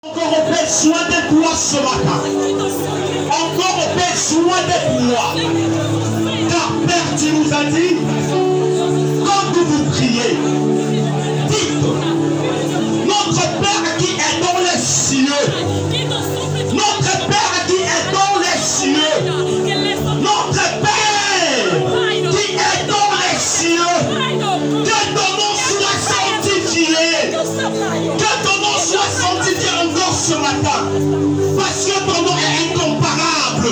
Encore au besoin de toi ce matin. Encore au besoin de toi. Car Père, tu nous as dit, quand vous priez, dites, notre Père qui est dans les cieux, notre Père qui est dans les cieux, notre Père qui est dans les cieux, que ton nom soit sanctifié, que ton nom soit sanctifié encore ce matin, parce que ton nom est incomparable.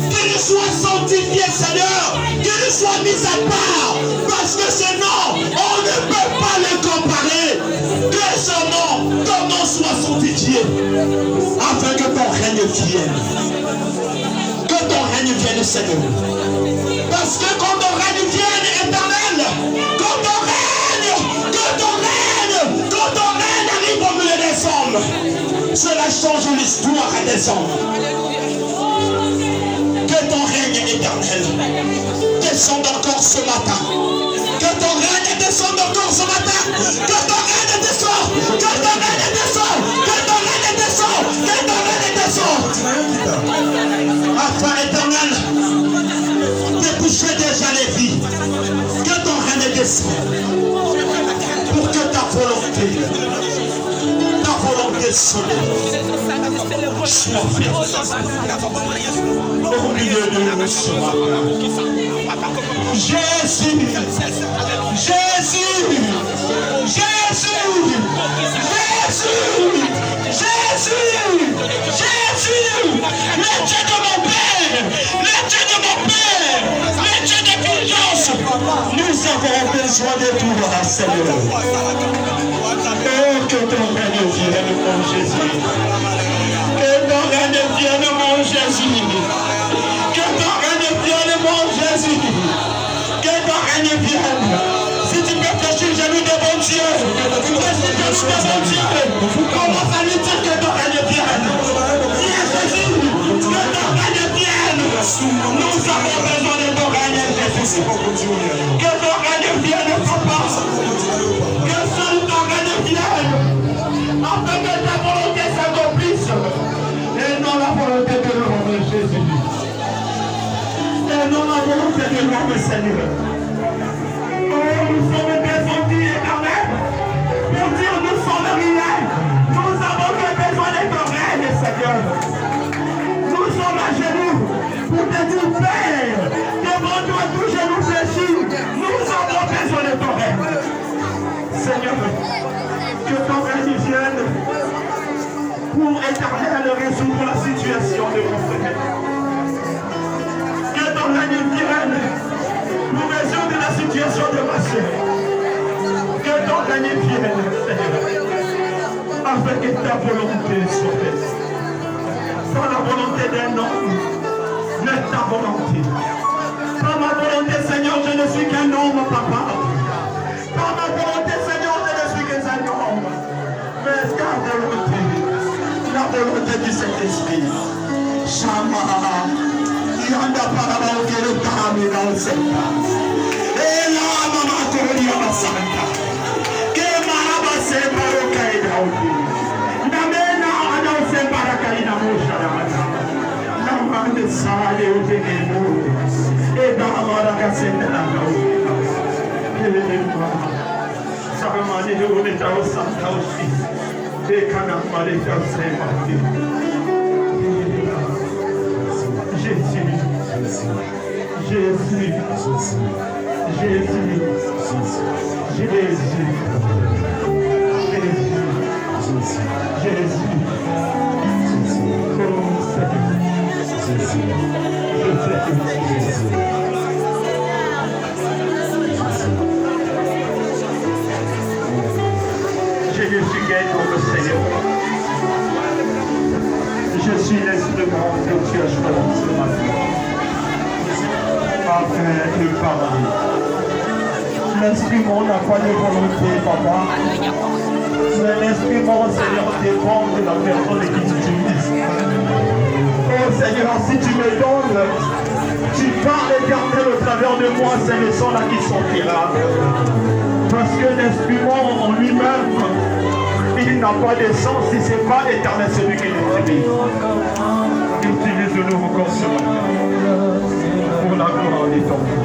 Qu'il soit sanctifié, Seigneur, qu'il soit mis à part, parce que ce nom, on ne peut pas le comparer. Que ce nom, ton nom soit sanctifié, afin que ton règne vienne. Que ton règne vienne, Seigneur. Parce que quand ton règne vienne, éternel, quand ton règne arrive au milieu des hommes, cela change l'histoire des hommes. Que ton règne éternel descende encore ce matin. Que ton règne descende encore ce matin. Que ton règne descende. Que ton règne descende. Que ton règne descende. Que ton règne descende. Afin éternel de toucher déjà les vies. Que ton règne descende. Pour que ta volonté soit faite au milieu de nous ce matin. Jésus, Jésus, Jésus, Jésus, Jésus, Jésus, le Dieu de mon Père, le Dieu de mon Père, le Dieu de puissance, nous avons besoin de toi, Seigneur. Oh, que ton règne vienne, mon Jésus. Que ton règne vienne, mon Jésus. Que ton règne vienne, mon Jésus. Que ton règne vienne. Si tu peux fléchir le genou devant Dieu, commence à lui dire que ton règne vienne. Dis à Jésus, que ton règne vienne. Nous avons besoin de ton règne, Jésus. Que ton règne vienne, Papa. Que seul ton règne vienne. Afin que ta volonté s'accomplisse. Et non la volonté de l'homme, Jésus. Et non la volonté de l'homme, Seigneur. Oh, nous sommes descendus éternels pour dire nous sommes rien. Nous avons que besoin de ton règne, Seigneur. Nous sommes à genoux pour te dire, Père, devant toi tout genou fléchi. Nous avons besoin de ton règne. Seigneur, que ton règne vienne pour éternel résoudre la situation de mon frère. Que ton règne vienne pour résoudre la situation de ma soeur. Que ton règne vienne, Seigneur, afin que ta volonté soit faite. Pas la volonté d'un homme, mais ta volonté. Pas ma volonté, Seigneur, je ne suis qu'un homme, Papa. Pas ma volonté, Seigneur, je ne suis qu'un homme. Mais ta volonté, la volonté du Saint-Esprit. Shama, yanda paraba okele tamina osenta. Ela mama koria basanta. Ke maraba se baroka idaudi. Namena ana se baraka ina mosha ramata. Namande sale utegemo. Eda amara kasenda na kaudi. Saramani de unita osanta osi. De kana mareka se mati. Jésus, Jésus, Jésus, Jésus, Jésus, oh Seigneur, je ne suis qu'un homme, Seigneur. Je suis l'instrument que tu as choisi ce matin afin de parler. L'instrument n'a pas de volonté, Papa. Mais l'instrument, Seigneur, dépend de la personne qui t'utilise. Oh Seigneur, si tu me donnes, tu parles éternel au travers de moi, c'est le son là qui sortira. Parce que l'instrument en lui-même, il n'a pas de sens si ce n'est pas l'Éternel celui qui nous utilise. Utilise-nous encore ce matin pour la gloire de ton nom.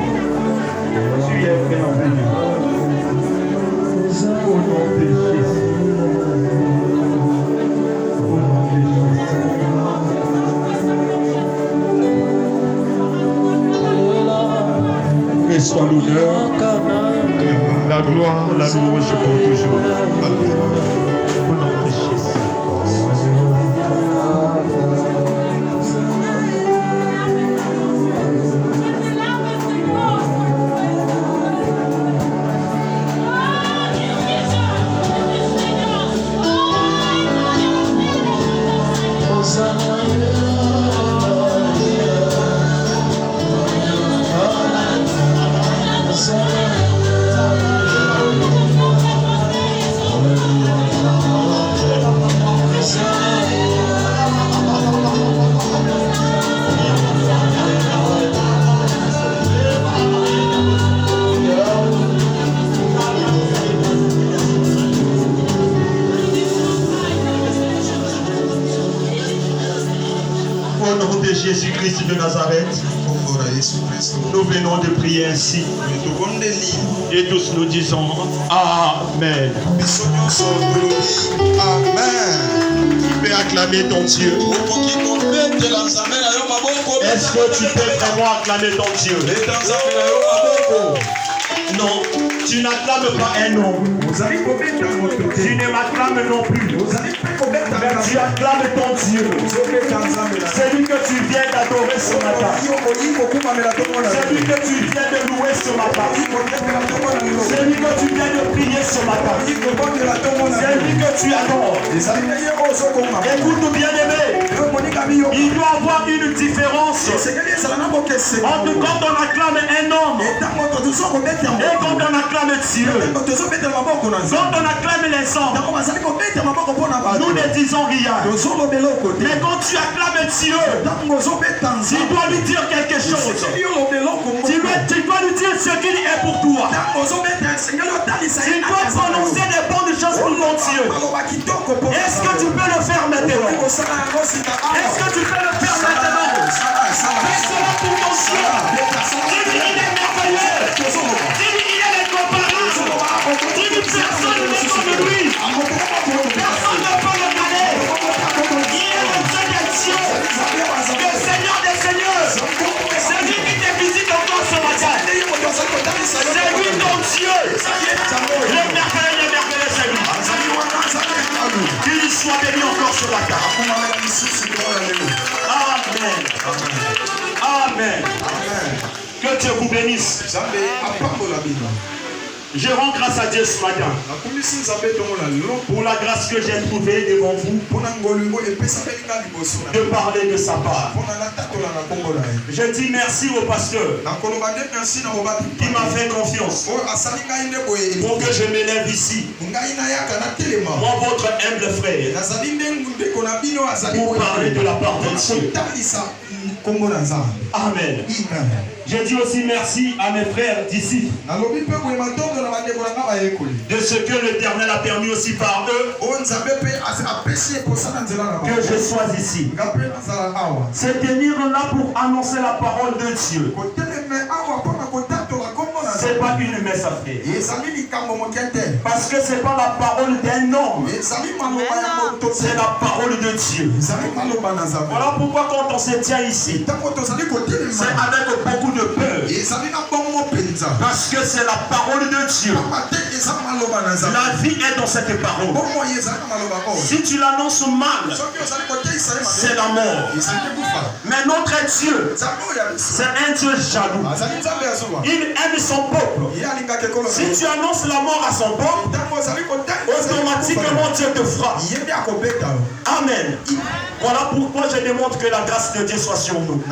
Tu es merveilleux. Au nom de Jésus. Soit l'honneur, la gloire, la louange pour toujours. Amen. Au nom de Jésus. Jésus-Christ de Nazareth, nous venons de prier ainsi et tous nous disons Amen. Amen. Tu peux acclamer ton Dieu. Est-ce que tu peux vraiment acclamer ton Dieu? Non, tu n'acclames pas un homme. Tu ne m'acclames non plus. Mais tu acclames ton Dieu. Celui que tu viens d'adorer ce matin. Celui que tu viens de louer ce matin. Celui que tu viens de prier ce matin. Celui que tu adores. Écoute bien aimé. Il doit avoir une différence entre quand on acclame un homme et quand on acclame Dieu. Quand on acclame les hommes, nous ne disons rien. Mais quand tu acclames Dieu, tu dois lui dire quelque chose. Tu dois lui dire ce qu'il est pour toi. Tu dois prononcer des bonnes choses pour ton Dieu. Est-ce que tu peux le faire maintenant? Est-ce que tu peux le faire maintenant? Fais cela pour ton Dieu. Dis-lui il est merveilleux. Dis-lui il est incomparable. Dis-lui personne n'est comme lui. Personne ne peut le caler. Il est le Dieu des dieux. Le Seigneur des seigneurs. C'est lui qui te visite encore ce matin. C'est lui ton Dieu. Le merveilleux c'est lui. Qu'il soit béni encore ce matin. Amen. Amen. Que Dieu vous bénisse. Je rends grâce à Dieu ce matin pour la grâce que j'ai trouvée devant vous de parler de sa part. Je dis merci au pasteur qui m'a fait confiance pour que je m'élève ici. Moi, votre humble frère, pour parler de la part de Dieu. Amen. Je dis aussi merci à mes frères d'ici de ce que l'Éternel a permis aussi par eux que je sois ici. Se tenir là pour annoncer la parole de Dieu. C'est pas une messe à faire. Parce que c'est pas la parole d'un homme. C'est la parole de Dieu. Voilà pourquoi quand on se tient ici, c'est avec beaucoup de peur. Parce que c'est la parole de Dieu. La vie est dans cette parole. Si tu l'annonces mal, c'est la mort. Mais notre Dieu, c'est un Dieu jaloux. Il aime son peuple. Si tu annonces la mort à son peuple, automatiquement Dieu te frappe. Amen. Voilà pourquoi je demande que la grâce de Dieu soit sur nous.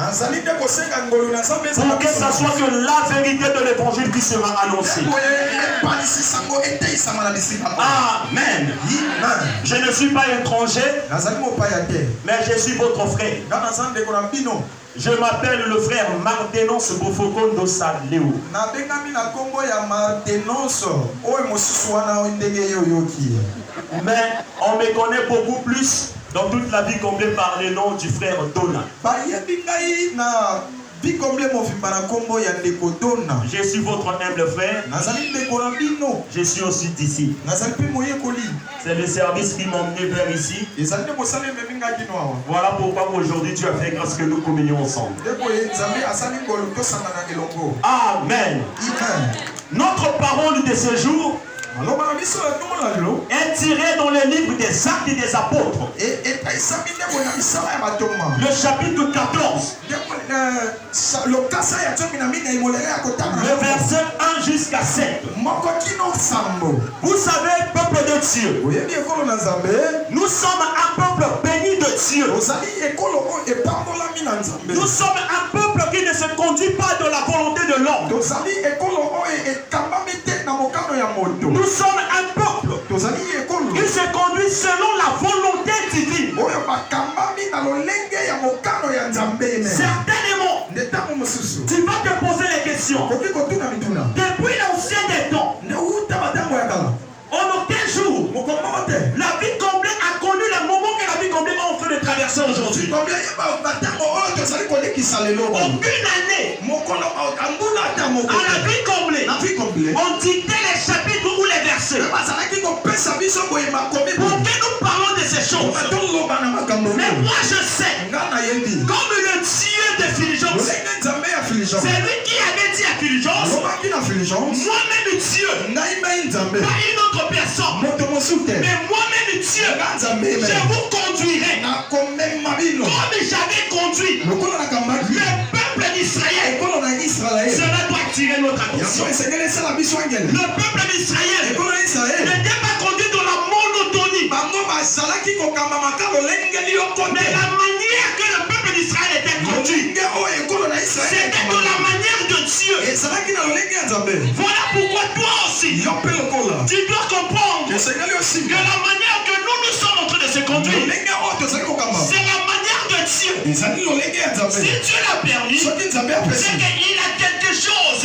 Pour que ça soit que la vérité de l'évangile qui sera annoncée. Amen. Je ne suis pas étranger, mais je suis votre frère. Je m'appelle le frère Martenance Bofokondo Saleo. Mais on me connaît beaucoup plus dans toute la vie comblée par le nom du frère Dona. Je suis votre humble frère. Je suis aussi d'ici. C'est le service qui m'a emmené vers ici. Voilà pourquoi aujourd'hui tu as fait grâce que nous communions ensemble. Amen. Notre parole de ce jour est tirée dans le livre des Actes des Apôtres. Le chapitre 14. Le verset 1 jusqu'à 7. Vous savez, peuple de Dieu, nous sommes un peuple béni de Dieu. Nous sommes un peuple qui ne se conduit pas de la volonté de l'homme. Nous sommes un peuple qui se conduit selon la volonté divine. Certainement, tu vas te poser les questions. Depuis l'ancien des temps, en aucun jour, la vie comblée a connu le moment que la vie comblée est en train de traverser aujourd'hui. Aucune année, à la vie comblée, on dictait les chapitres ou les versets. Pour que nous parlons de ces choses. Mais moi je sais, comme le Dieu de Fulgence, c'est lui qui avait dit à Fulgence, moi-même Dieu, pas une autre personne, mais moi-même Dieu, je vous conduirai comme j'avais conduit le peuple d'Israël. Cela doit attirer notre attention. Le peuple d'Israël n'était pas conduit dans la monotonie, mais la manière que le peuple d'Israël était conduit, c'était dans la manière de Dieu. Voilà pourquoi toi aussi, tu dois comprendre que la manière que nous sommes en train de se conduire, c'est la manière de Dieu. Si Dieu l'a permis, c'est qu'il a quelque chose